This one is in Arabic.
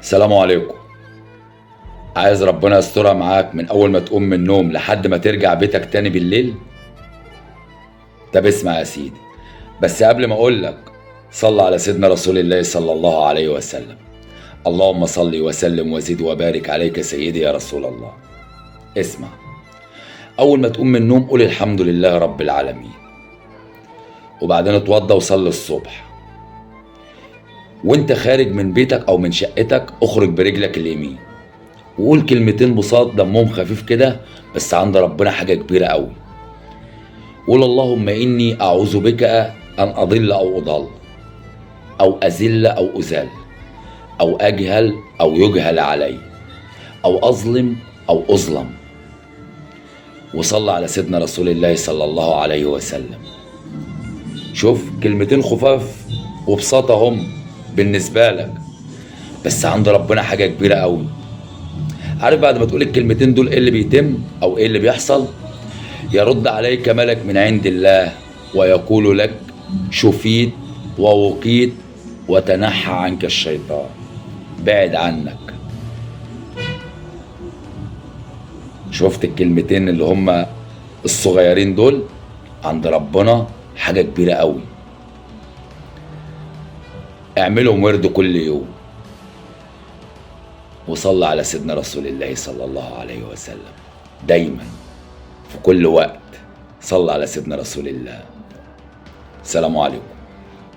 السلام عليكم. عايز ربنا يسترها معاك من اول ما تقوم من النوم لحد ما ترجع بيتك تاني بالليل. طب اسمع يا سيدي، بس قبل ما اقول لك صل على سيدنا رسول الله صلى الله عليه وسلم. اللهم صل وسلم وزد وبارك عليك سيدي يا رسول الله. اسمع، اول ما تقوم من النوم قول الحمد لله رب العالمين، وبعدين اتوضى وصلي الصبح. وانت خارج من بيتك او من شقتك اخرج برجلك اليمين وقول كلمتين بساط دمهم خفيف كده، بس عند ربنا حاجة كبيرة قوي. قول اللهم إني أعوذ بك أن أضل أو أضل، أو أذل أو أذل، أو أجهل أو يجهل علي، أو أظلم أو أظلم. وصلى على سيدنا رسول الله صلى الله عليه وسلم. شوف، كلمتين خفاف وبساطة هم بالنسبة لك، بس عند ربنا حاجة كبيرة قوي. عارف بعد ما تقول الكلمتين دول ايه اللي بيتم او ايه اللي بيحصل؟ يرد عليك ملك من عند الله ويقول لك شفيت ووقيت وتنحى عنك الشيطان، بعد عنك. شفت الكلمتين اللي هم الصغيرين دول؟ عند ربنا حاجة كبيرة قوي. اعملهم ورد كل يوم، وصلى على سيدنا رسول الله صلى الله عليه وسلم دايما في كل وقت. صلى على سيدنا رسول الله. السلام عليكم.